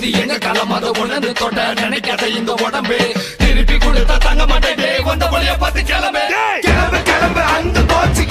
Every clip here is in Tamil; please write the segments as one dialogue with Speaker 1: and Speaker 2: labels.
Speaker 1: இது எங்க காலம் அதை உணர்ந்து தொட்ட நினைக்காத இந்த உடம்பு திருப்பி கொடுத்தா தங்க மாட்டேன் வந்த வழிய பார்த்து கிளம்பு கிளம்பு கிளம்பு அந்த போச்சு.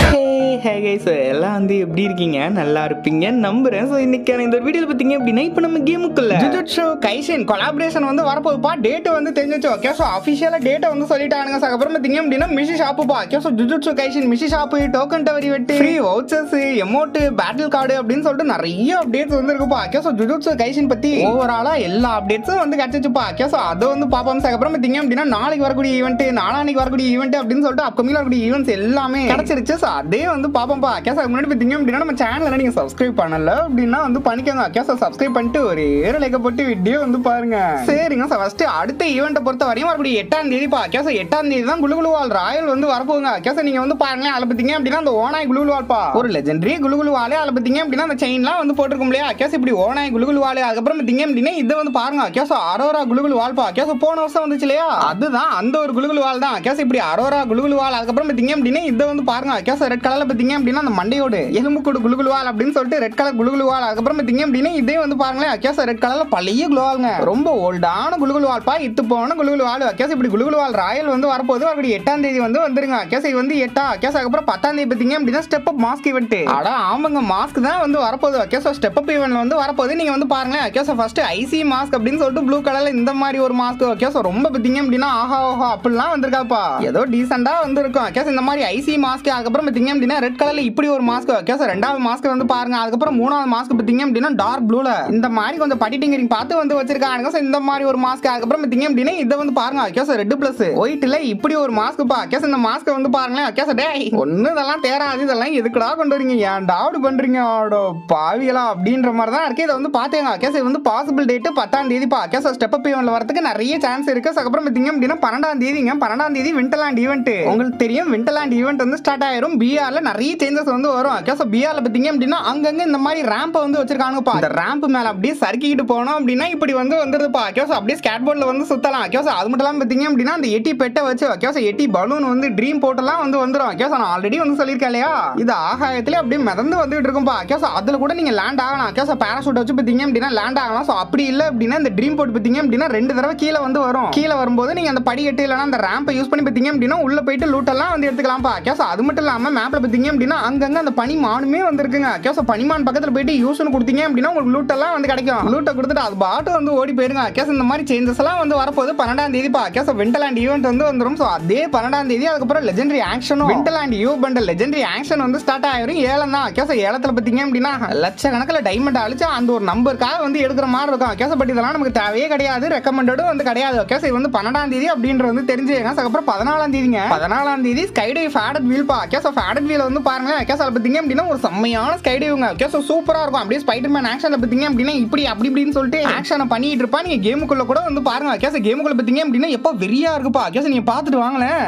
Speaker 2: ஹே கைஸ், எல்லாம் வந்து எப்படி இருக்கீங்க? நல்லா இருப்பீங்க நம்புறேன். ஸோ இன்னைக்கான இந்த வீடியோவில் பார்த்தீங்க அப்படின்னா இப்போ நம்ம கேமுக்குள்ள ஜுஜுட்சு கைசன் கொலாபரேஷன் வந்து வரப்போகுதுப்பா. டேட் வந்து தெரிஞ்சிச்சு. ஓகே, ஸோ அஃபிஷியலாக டேட்டை வந்து சொல்லிட்டானுங்க. ஸோ அப்புறம் பார்த்தீங்க அப்படின்னா மிஷி ஷாப்புப்பா. ஓகே, ஸோ ஜுஜுட்சு கைசன் மிஷி ஷாப்பு, டோக்கன் டவரி வெட்டு, free vouchers, emote, battle card அப்படின்னு சொல்லிட்டு நிறைய அப்டேட்ஸ் வந்து இருக்குப்பா. ஓகே, ஸோ ஜுஜுட்சு கைசன் பற்றி ஓவராலாக எல்லா அப்டேட்ஸும் வந்து கிடச்சிச்சுப்பா. ஓகே, ஸோ அதை வந்து பார்ப்போம். அப்புறம் பார்த்தீங்க அப்படின்னா நாளைக்கு வரக்கூடிய ஈவெண்ட், நாளானிக்கு வரக்கூடிய ஈவெண்ட் அப்படின்னு சொல்லிட்டு அப்கமிங் வரக்கூடிய ஈவெண்ட்ஸ் எல்லாமே கிடைச்சிருச்சு. ஸோ அதே வந்து பார்ப்போம்ப்பா. கேஸ் அதுக்கு முன்னாடி பார்த்தீங்க அப்படின்னா நம்ம சேனலில் நீங்கள் சப்ஸ்கிரைப் பண்ணல அப்படின்னா வந்து பண்ணிக்கோங்க. கேஸ் சப்ஸ்கிரைப் பண்ணிட்டு ஒரே லைக் போட்டு வீடியோ வந்து பாருங்க. சரிங்க. ஸோ ஃபர்ஸ்ட் அடுத்த ஈவெண்ட்டை பொறுத்த வரையும் வரக்கூடிய 8ஆம் தேதிப்பா. கேஸ் 8ஆம் தேதி தான் குலுகுலுவால் ராயல் வந்து வரப்போகுங்க. கேஸ் நீங்கள் வந்து பாருங்களேன். அதில் பார்த்தீங்க அப்படின்னா அந்த ஓனாய் குலுகுலுவால்ப்பா, ஒரு லெஜெண்டரி குலுகுலுவாலே. அதில் பார்த்தீங்க அப்படின்னா அந்த செயின்லாம் வந்து போட்டிருக்கும் இல்லையா? கேஸ் இப்படி ஓனாய் குலுகுலுவாலே. அதுக்கப்புறம் பார்த்தீங்க அப்படின்னா இதை வந்து பாருங்க. கேஸ் அரோரா குலுகுலுவால்ப்பா. கேஸ் போன வருஷம் வந்துச்சு இல்லையா? அதுதான் அந்த ஒரு குலுகுலுவால் தான். கேஸ் இப்படி அரோரா குலுகுலுவால். அதுக்கப்புறம் பார்த்தீங்க அப்படின்னா இதை வந்து பாருங்க. கேஸ் ரெட் கலர்ல பார்த்தீங்க அப்படின்னா அந்த மண்டையோடு எலும்புக்கூடு குலுகுலுவால் அப்படின்னு சொல்லிட்டு ரெட் கலர் குலுகுலுவால். அதுக்கப்புறம் பார்த்தீங்க அப்படின்னா இதே வந்து பாருங்களேன். கேஸ் ரெட் கலர்ல பழைய குலுவால்ங்க, ரொம்ப ஓல்டான குலுகுலுவால்ப்பா, இத்து போன குலுகுலுவால். கேஸ் இப்படி குலுகுலுவால் ராயல் வந்து வரப்போகுது. அப்படி 8ஆம் தேதி வந்து வந்துருங்க. கேஸ் இது வந்து 8. கேஸ் அதுக்கப்புறம் 10ஆம் தேதி பார்த்தீங்க அப்படின்னா ஸ்டெப் அப் மாஸ்க் ஈவெண்ட். அட ஆமாங்க, மாஸ்க் தான் வந்து வரப்போகுது. கேஸ் ஸ்டெப் அப் ஈவெண்ட் வந்து வரப்போகுது. நீங்க வந்து பாருங்களேன். கேஸ் ஃபர்ஸ்ட் ஐசி மாஸ்க் அப்படின்னு சொல்லிட்டு ப்ளூ கலர்ல இந்த மாதிரி ஒரு மாஸ்க். கேஸ் ரொம்ப பார்த்தீங்க அப்படின்னா ஆஹா ஓஹா அப்படிலாம் வந்திருக்காப்பா, ஏதோ டீசெண்டா வந்து இருக்கும். கேஸ் இந்த மாதிரி ஐசி மாஸ்க். அதுக்கப்புறம் பார்த்தீங்க அப்படின்னா ரெட் கலர்ல இப்படி ஒரு மாஸ்க். கேஸ் ரெண்டாவது மாஸ்க் வந்து பாருங்க. அதுக்கப்புறம் மூணாவது மாஸ்க் பார்த்தீங்க அப்படின்னா டார்க் ப்ளூல இந்த மாதிரி கொஞ்சம் படிட்டிங்கரிங் பார்த்து வந்து வச்சிருக்காங்க. இந்த மாதிரி ஒரு மாஸ்க். அதுக்கப்புறம் பார்த்தீங்க அப்படின்னா இதை வந்து பாருங்க. கேஸ் ரெட் பிளஸ் ஒயிட்ல இப்படி ஒரு மாஸ்க்ப்பா. கேஸ் இந்த மாஸ்க் வந்து பாருங்களேன். கேஸ் டேய் ஒன்னு இதெல்லாம் தேராது, இதெல்லாம் எதுக்குடா கொண்டு வரீங்க, ஏன்டா அப்படி பண்றீங்க ஆடோ பாவிகளா அப்படின்ற மாதிரி தான் இருக்கு. இதை வந்து பாத்தீங்க. கேஸ் இது வந்து பாசிபிள் டேட் 10ஆம் தேதிப்பா. கேஸ் ஸ்டெப் அப் ஈவென்ட்ல வரதுக்கு நிறைய சான்ஸ் இருக்கு. அதுக்கப்புறம் பார்த்தீங்க அப்படின்னா 12ஆம் தேதிங்க. 12ஆம் தேதி விண்டர்லாண்ட் ஈவெண்ட். உங்களுக்கு தெரியும் விண்டர்லாண்ட் ஈவெண்ட் வந்து ஸ்டார்ட் ஆயிரும். பிஆர்ல நிறைய சேஞ்சஸ் வந்து வரும். கேஸ் பிஆர்ல பார்த்தீங்க அப்படின்னா அங்கங்க இந்த மாதிரி ரேம்ப் வந்து வச்சிருக்காங்கப்பா. இந்த ரேம்ப் மேல அப்படியே சறுக்கிட்டு போனோம் அப்படின்னா இப்படி வந்து வந்துருதுப்பா. கேஸ் அப்படியே ஸ்கேட் போர்ட்ல வந்து சுத்தலாம். கேஸ் அது மட்டும் இல்லாம பார்த்தீங்க அப்படின்னா அந்த எட்டி பெட்டை வச்சு கேஸ் எட்டி பலூன் வந்து ட்ரீம் போட்டெல்லாம் வந்து வந்துடும். கேஸ் நான் ஆல்ரெடி வந்து சொல்லியிருக்கேன் இல்லையா? இது ஆகாயத்திலே அப்படியே மிதந்து வந்துட்டு இருக்கும்பா. கேஸ் அதுல கூட நீங்க லேண்ட் ஆகலாம். கேஸ் பேராசூட் வச்சு பார்த்தீங்க அப்படின்னா லேண்ட் ஆகலாம். ஸோ அப்படி இல்லை அப்படின்னா இந்த ட்ரீம் போட் பார்த்தீங்க அப்படின்னா 2 தடவை கீழே வந்து வரும். கீழே வரும்போது நீங்க அந்த படிக்கட்டு இல்லைன்னா அந்த ரேம்பை யூஸ் பண்ணி பார்த்தீங்க அப்படின்னா உள்ள போயிட்டு லூட் எல்லாம் வந்து எடுத்துக்கலாம்ப்பா. கேஸ் அது மட்டும் இல்லாம மேப்ல பார்த்தீங்க அப்படின்னா அங்கங்க அந்த பனி மானுமே வந்துருக்குங்க. கேஸ் பனிமான் பக்கத்துல போயிட்டு யூஸ்னு கொடுத்தீங்க அப்படின்னா உங்களுக்கு லூட் எல்லாம் வந்து கிடைக்கும். லூட்டை கொடுத்துட்டு அது பாட்டு வந்து ஓடி போயிருங்க. கேஸ் இந்த மாதிரி சேஞ்சஸ் எல்லாம் வந்து வரப்போகுது 12ஆம் தேதிப்பா. கேஸ் விண்டர்லாண்ட் ஈவெண்ட் வந்து வந்துடும். ஸோ அதே 12ஆம் தேதி அதுக்கப்புறம் லெஜெண்டரி ஆக்ஷனும் விண்டர்லாண்ட் யூ பண்டல் லெஜெண்டரி ஆக்ஷன் வந்து ஸ்டார்ட் ஆயிரும். ஏலம் தான். கேஸ் ஏலத்துல பார்த்தீங்க அப்படின்னா லட்சக்கணக்கில் டைமண்ட் அழிச்சு அந்த ஒரு நம்பருக்காக வந்து எடுக்கிற மாதிரி இருக்கும். கேஸ் பட் இதெல்லாம் நமக்கு தேவையே கிடையாது, ரெக்கமெண்டடும் வந்து கிடையாது. கேஸ் இது வந்து 12ஆம் தேதி அப்படின்றது வந்து தெரிஞ்சுங்க. அதுக்கப்புறம் 14ஆம் தேதிங்க. 14ஆம் தேதி ஸ்கைடைவ் ஃபேடட் வீல்ப்பா. கேஸ் ஃபேடட் வீல் வந்து பாருங்க. கேஸ் அதை பார்த்தீங்க அப்படின்னா ஒரு செம்மையான ஸ்கைடைவ்ங்க. கேஸ் சூப்பரா இருக்கும். அப்படியே ஸ்பைடர்மேன் ஆக்ஷன்ல பார்த்தீங்க அப்படின்னா இப்படி அப்படி இப்படின்னு சொல்லிட்டு ஆக்ஷனை பண்ணிட்டு இருப்பா. நீங்க கேமுக்குள்ள கூட வந்து பாருங்க. கேஸ் கேமுக்குள்ள பார்த்தீங்க அப்படின்னா எப்போ வெறியா இருக்குப்பா. கேஸ் நீங்க பார்த்துட்டு வாங்களேன்.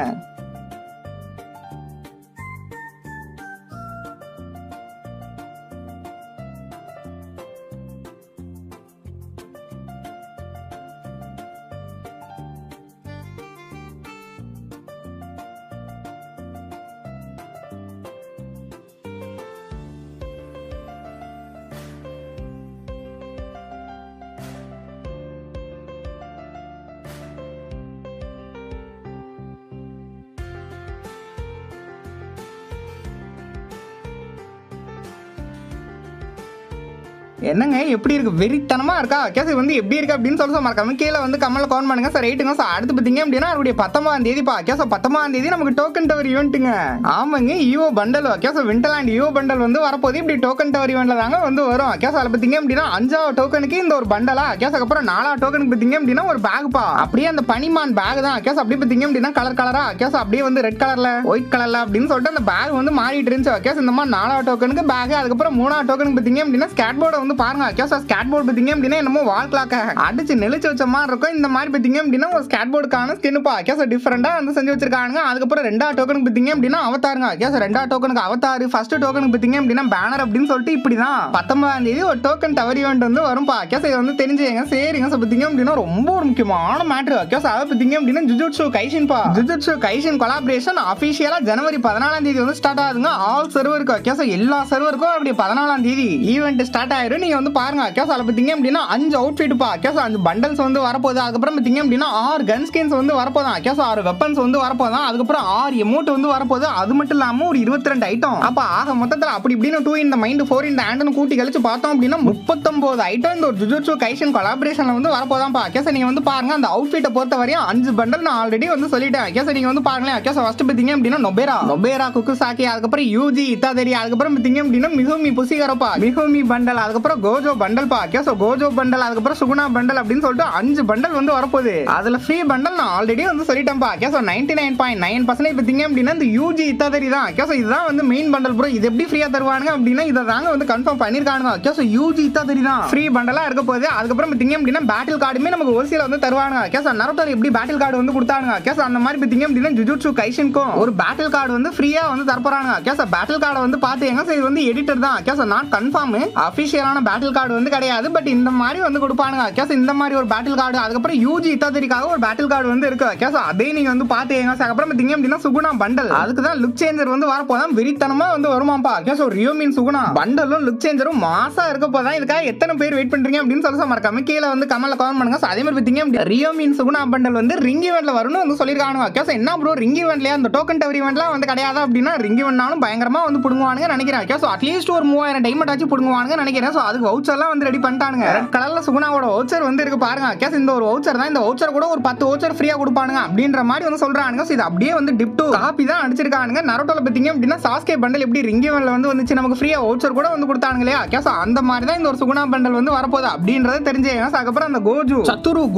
Speaker 2: என்னங்க எப்படி இருக்கு, வெறித்தனமா இருக்கா? கேஸ் வந்து எப்படி இருக்கு அப்படின்னு சொல்லி மறக்காம கீழே வந்து கமெண்ட்ல கமெண்ட் பண்ணுங்க. சார் ரைட்டுங்க. சார் அடுத்து பார்த்தீங்க அப்படின்னா அவருடைய 19ஆம் தேதிப்பா. கேஸ் 19ஆம் தேதி நமக்கு டோக்கன் டவர் ஈவெண்ட்டுங்க. ஆமாங்க, Evo bundle. Guess Winterland Evo bundle வந்து வரப்போது. இப்படி டோக்கன் டவர் ஈவெண்ட்ல தாங்க வந்து வரும். கேஸ் அதில் பார்த்தீங்க அப்படின்னா 5ஆவது டோக்கனுக்கு இந்த ஒரு பண்டலா. கேஸ் அப்புறம் 4ஆவது டோக்கனுக்கு பார்த்தீங்க அப்படின்னா ஒரு பேக்ப்பா. அப்படியே அந்த பனிமான் பேக் தான். கேஸ் அப்படி பார்த்தீங்க அப்படின்னா கலர் கலரா. கேஸ் அப்படியே வந்து ரெட் கலர்ல ஒயிட் கலர்ல அப்படின்னு சொல்லிட்டு அந்த பேக் வந்து மாறிட்டு இருந்துச்சு. கேஸ் இந்த மாதிரி 4ஆவது டோக்கனுக்கு பேக். அதுக்கப்புறம் 3ஆவது டோக்கனுக்கு பார்த்தீங்க அப்படின்னா ஸ்கேட் போர்டை வந்து பாருங்க. கேஸ் ஸ்கேட் போர்டு பார்த்தீங்க அப்படின்னா என்னமோ வால் கிளாக்க அடிச்சு நெளிச்சு வச்ச மாதிரி இருக்கும். இந்த மாதிரி பார்த்தீங்க அப்படின்னா ஒரு ஸ்கேட் போர்டுக்கான ஸ்கின்னுப்பா. கேஸ் டிஃபரெண்டா வந்து செஞ்சு வச்சிருக்காங்க. அதுக்கப்புறம் 2ஆவது டோக்கனுக்கு பார்த்தீங்க அப்படின்னா அவதாருங்க. கேஸ் 2ஆவது டோக்கனுக்கு அவதாரு. ஃபர்ஸ்ட் டோக்கனுக்கு பார்த்தீங்க அப்படின்னா பேனர் அப்படின்னு சொல்லிட்டு இப்படிதான் 19ஆம் தேதி ஒரு டோக்கன் டவர் ஈவெண்ட் வந்து வரும்பா. கேஸ் இது வந்து தெரிஞ்சுங்க. சரிங்க. பார்த்தீங்க அப்படின்னா ரொம்ப ஒரு முக்கியமான மேட்ரு. கேஸ் அதை பார்த்தீங்க அப்படின்னா ஜுஜுட்சு கைஷின்பா. ஜுஜுட்சு கைஷின் கொலாபரேஷன் அபிஷியலா ஜனவரி 14ஆம் தேதி வந்து ஸ்டார்ட் ஆகுதுங்க. ஆல் சர்வருக்கு. கேஸ் எல்லா சர்வருக்கும் அப்படி 14ஆம் தேதி ஈவெண்ட் ஸ்டார்ட் ஆயிரும். ஆஃபர் நீங்க வந்து பாருங்க கேஸ் அதில் பார்த்தீங்க அப்படின்னா 5 அவுட்ஃபிட்ப்பா கேஸ் 5 பண்டல்ஸ் வந்து வரப்போகுது. அதுக்கப்புறம் பார்த்தீங்க அப்படின்னா 6 கன் ஸ்கின்ஸ் வந்து வரப்போதான் கேஸ் 6 வெப்பன்ஸ் வந்து வரப்போதான். அதுக்கப்புறம் 6 எமோட் வந்து வரப்போகுது. அது மட்டும் இல்லாம ஒரு 22 ஐட்டம். அப்ப ஆக மொத்தத்தில் அப்படி இப்படின்னு 2 in the mind 4 in the hand கூட்டி கழிச்சு பார்த்தோம் அப்படின்னா 39 ஐட்டம் இந்த ஒரு ஜுஜுட்சு கைசன் கொலாபரேஷன்ல வந்து வரப்போதான்ப்பா கேஸ். நீங்க வந்து பாருங்க அந்த அவுட்ஃபிட்டை பொறுத்த வரையும் 5 பண்டல் நான் ஆல்ரெடி வந்து சொல்லிட்டேன் கேஸ். நீங்க வந்து பாருங்களேன் கேஸ் ஃபர்ஸ்ட் பார்த்தீங்க அப்படின்னா நொபேரா குக்குசாக்கி, அதுக்கப்புறம் யூஜி இத்தாதெரி, அதுக்கப்புறம் பார்த்தீங்க அப்படின்னா மிகுமி புசிகரப்பா மிகுமி பண்டல், அதுக்கப்புறம் கோஜோ பண்டல் பா கேஸ் கோஜோ பண்டல், அதுக்கப்புறம் சுகுணா பண்டல் அப்படின்னு சொல்லிட்டு 5 பண்டல் வந்து வரப்போகுது. அதுல ஃப்ரீ பண்டல் நான் ஆல்ரெடி வந்து சொல்லிட்டேன்ப்பா கேஸ் 99.9% பார்த்தீங்க அப்படின்னா இந்த யூஜி இத்தாதெரி தான் கேஸ். இதுதான் வந்து மெயின் பண்டல் ப்ரோ. இது எப்படி ஃப்ரீயா தருவாங்க அப்படின்னா இதை தாங்க வந்து கன்ஃபார்ம் பண்ணிருக்காங்க கேஸ். யூஜி இத்தாதெரி தான் ஃப்ரீ பண்டலா இருக்க போகுது. அதுக்கப்புறம் பார்த்தீங்க அப்படின்னா பேட்டில் கார்டுமே நமக்கு ஓசியில வந்து தருவாங்க கேஸ். நருட்டோ எப்படி பேட்டில் கார்டு வந்து கொடுத்தாங்க கேஸ் அந்த மாதிரி பார்த்தீங்க அப்படின்னா ஜுஜுட்சு கைசனுக்கும் ஒரு பேட்டில் கார்டு வந்து ஃப்ரீயா வந்து தரப்போறாங்க கேஸ். பேட்டில் கார்டை வந்து பாத்தீங்க இது வந்து எடிட்டர் தான் கேஸ். நாட் கன்ஃபார்ம் அபிஷியலான பேட்டில் கார்டு வந்து கிடையாது. பட் இந்த மாதிரி வந்து கொடுப்பானுங்க கேஸ். இந்த மாதிரி ஒரு பேட்டில் கார்டு, அதுக்கப்புறம் யூஜி இத்தாதெரிக்காக ஒரு பேட்டில் கார்டு வந்து இருக்கு கேஸ். அதே நீங்க வந்து பாத்தீங்க. அதுக்கப்புறம் பார்த்தீங்க அப்படின்னா சுகுணா பண்டல், அதுக்கு தான் லுக் சேஞ்சர் வந்து வரப்போதான் வெறித்தனமா வந்து வருமாப்பா கேஸ். ஒரு ரியோமின் சுகுணா பண்டலும் லுக் சேஞ்சரும் மாசா இருக்க போதான். இதுக்காக எத்தனை பேர் வெயிட் பண்றீங்க அப்படின்னு சொல்லி மறக்காம கீழே வந்து கமெண்ட்ல கமெண்ட் பண்ணுங்க. அதே மாதிரி பார்த்தீங்க ரியோமின் சுகுணா பண்டல் வந்து ரிங் ஈவென்ட்ல வரும்னு வந்து சொல்லிருக்கானுங்க கேஸ். என்ன ப்ரோ ரிங் ஈவென்ட்லயா அந்த டோக்கன் டவர் ஈவென்ட்லாம் வந்து கிடையாது அப்படின்னா ரிங் ஈவென்ட்னாலும் பயங்கரமா வந்து புடுங்குவானுங்க நினைக்கிறேன் கேஸ். அட்லீஸ்ட் ஒரு 3000 டைமண்ட் ஆச்சு புடுங்குவானுங்க நினைக்கிறேன். சோ அதுக்கு வவுச்சர்லாம் வந்து ரெடி பண்ணிட்டானுங்க. ரெட் கலர்ல சுகுணாவோட வவுச்சர் வந்து இருக்கு பாருங்க கேஸ். இந்த ஒரு வவுச்சர் தான். இந்த வவுச்சர் கூட ஒரு 10 வவுச்சர் ஃப்ரீயா கொடுப்பானுங்க அப்படின்ற மாதிரி வந்து சொல்றானுங்க. இது அப்படியே வந்து டிப்டோ காப்பி தான் அடிச்சிருக்கானுங்க. நருட்டோல பார்த்தீங்க அப்படின்னா சாஸ்கே பண்டல் எப்படி ரிங் ஈவென்ட்ல வந்து வந்துச்சு நமக்கு ஃப்ரீயா வவுச்சர் கூட வந்து கொடுத்தானுங்க இல்லையா கேஸ். அந்த மாதிரி தான் இந்த ஒரு சுகுணா பண்டல் வந்து வரப்போகுது அப்படின்றது தெரிஞ்சுங்க. அதுக்கப்புறம் அந்த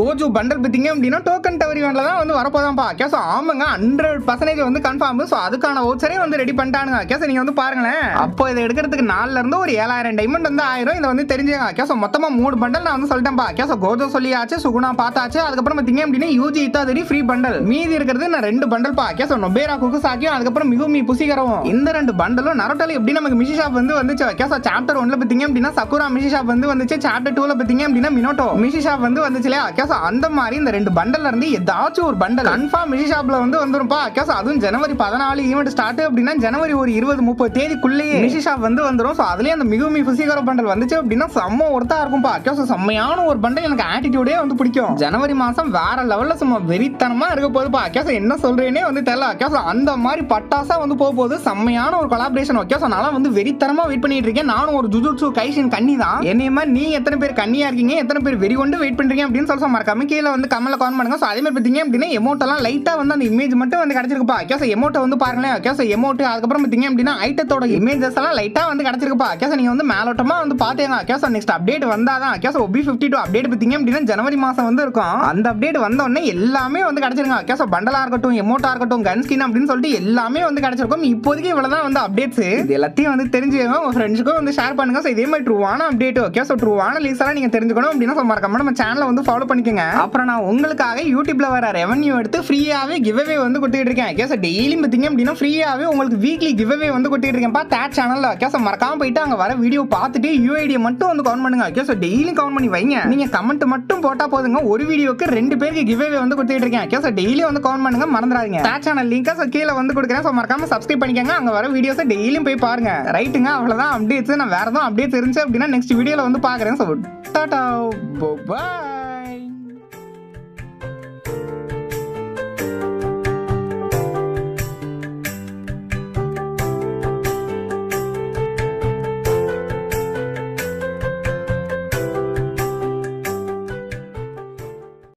Speaker 2: கோஜு பண்டல் பார்த்தீங்க அப்படின்னா டோக்கன் டவர் ஈவென்ட்ல தான் வந்து வரப்போதான்ப்பா கேஸ். ஆமாங்க 100% வந்து கன்ஃபார்ம். சோ அதுக்கான வவுச்சரே வந்து ரெடி பண்ணிட்டானுங்க கேஸ். நீங்க வந்து பாருங்களேன் அப்போ இதை எடுக்கிறதுக்கு 4ல இருந்து ஒரு 7000 டைமண்ட் வந்து ஆயிரும். இதை வந்து தெரிஞ்சுங்க கேஸ். மொத்தமா 3 பண்டல் நான் வந்து சொல்லிட்டேன்ப்பா கேஸ். கோஜோ சொல்லியாச்சு, சுகுணா பார்த்தாச்சு, அதுக்கப்புறம் பார்த்தீங்க அப்படின்னா யூஜி இத்தாதெரி ஃப்ரீ பண்டல். மீதி இருக்கிறது நான் 2 பண்டல் பா கேஸ். நொபேரா குக்குசாக்கியும் அதுக்கப்புறம் மிகுமி புசிகரவும். இந்த 2 பண்டலும் நருட்டோல எப்படி நமக்கு மிஷி ஷாப் வந்து வந்துச்சு கேஸ். சாப்டர் 1ல பார்த்தீங்க அப்படின்னா சக்குரா மிஷி ஷாப் வந்து வந்துச்சு. சாப்டர் 2ல பார்த்தீங்க அப்படின்னா மினோட்டோ மிஷி ஷாப் வந்து வந்துச்சு இல்லையா கேஸ். அந்த மாதிரி இந்த 2 பண்டல்ல இருந்து ஏதாச்சும் ஒரு பண்டல் கன்ஃபார்ம் மிஷி ஷாப்ல வந்து வந்துரும்பா கேஸ். அதுவும் ஜனவரி 14 ஈவென்ட் ஸ்டார்ட் அப்படின்னா ஜனவரி ஒரு 20-30 தேதிக்குள்ளேயே மிஷி ஷாப் வந்து வந்துரும். சோ அதுலயே அந்த மிகுமி புசிகர பண்டல் வந்துச்சு அப்படின்னா செம்ம ஒருத்தா இருக்கும்பா கேஸ். செம்மையான ஒரு பண்டல். எனக்கு ஆட்டிடியூடே வந்து பிடிக்கும். ஜனவரி மாசம் வேற லெவல்ல சும்மா வெறித்தனமா இருக்க போகுதுப்பா கேஸ். என்ன சொல்றேனே வந்து தெரியல கேஸ். அந்த மாதிரி பட்டாசா வந்து போகுது. செம்மையான ஒரு கொலாபரேஷன் ஓகே. சோ நான் வந்து வெறித்தனமா வெயிட் பண்ணிட்டு இருக்கேன். நானும் ஒரு ஜுஜுட்சு கைசன் கன்னி தான். என்னைய மாதிரி நீ எத்தனை பேர் கன்னியா இருக்கீங்க, எத்தனை பேர் வெறி கொண்டு வெயிட் பண்றீங்க அப்படின்னு சொல்லி மறக்காம கீழே வந்து கமெண்ட்ல கமெண்ட் பண்ணுங்க. சோ அதே மாதிரி பார்த்தீங்க அப்படின்னா எமோட் எல்லாம் லைட்டா வந்து அந்த இமேஜ் மட்டும் வந்து கிடைச்சிருக்குப்பா கேஸ். எமோட்டை வந்து பாருங்களேன் கேஸ். எமோட் அதுக்கப்புறம் பார்த்தீங்க அப்படின்னா ஐட்டத்தோட இமேஜஸ் எல்லாம் லைட்டா வந்து கிடைச்சிருக்குப்பா கேஸ். நீங்க வந்து மேலோட்டமா வந்து பாத்தீங்க கேஸ். நெக்ஸ்ட் அப்டேட் வந்தாதான் கேஸ். OB52 அப்டேட் பார்த்தீங்க அப்படின்னா ஜனவரி மாசம் வந்து இருக்கும். அந்த அப்டேட் வந்த உடனே எல்லாமே வந்து கிடைச்சிருங்க கேஸ். பண்டலா இருக்கட்டும், எமோட்டா இருக்கட்டும், கன் ஸ்கின் அப்படின்னு சொல்லிட்டு எல்லாமே வந்து கிடைச்சிருக்கும். இப்போதைக்கு இவ்வளவுதான் வந்து அப்டேட்ஸ். இது எல்லாத்தையும் வந்து தெரிஞ்சுக்கோங்க. உங்க ஃப்ரெண்ட்ஸ்க்கும் வந்து ஷேர் பண்ணுங்க. சோ இதே மாதிரி ட்ரூவான அப்டேட் ஓகே. சோ ட்ரூவான லீக்ஸ் எல்லாம் நீங்க தெரிஞ்சுக்கணும் அப்படின்னா மறக்காம நம்ம சேனலை வந்து ஃபாலோ பண்ணிக்கோங்க. அப்புறம் நான் உங்களுக்காக யூடியூப்ல வர ரெவன்யூ எடுத்து ஃப்ரீயாவே கிவ் அவே வந்து கொடுத்துட்டு இருக்கேன் கேஸ். டெய்லியும் பார்த்தீங்க அப்படின்னா ஃப்ரீயாவே உங்களுக்கு வீக்லி கிவ் அவே வந்து கொடுத்துட்டு இருக்கேன்ப்பா தேட் சேனல்ல கேஸ். மறக்காம போயிட்டு அங்க வர வீடியோ பார்த்துட்டு யூஐடி மட்டும் வந்து கவுண்ட் பண்ணுங்க கேஸ். டெய்லி கவுண்ட் பண்ணி வைங்க. நீங்க கமெண்ட் மட்டும் போட்டா போதுங்க. ஒரு வீடியோக்கு 2 பேருக்கு கிவ் அவே வந்து கொடுத்துட்டு இருக்கேன் கேஸ். டெய்லி வந்து கவுண்ட் பண்ணுங்க, மறந்துடாதீங்க. தேட் சேனல் லிங்க் கீழே வந்து கொடுக்குறேன். சோ மறக்காம சப்ஸ்கிரைப் பண்ணிக்கங்க. அங்க வர வீடியோஸ் டெய்லியும் போய் பாருங்க. ரைட்டுங்க, அவ்வளவுதான் அப்டேட்ஸ். நான் வேற எதுவும் அப்டேட்ஸ் இருந்துச்சு அப்படின்னா நெக்ஸ்ட் வீடியோல வந்து பாக்குறேன். So tata by.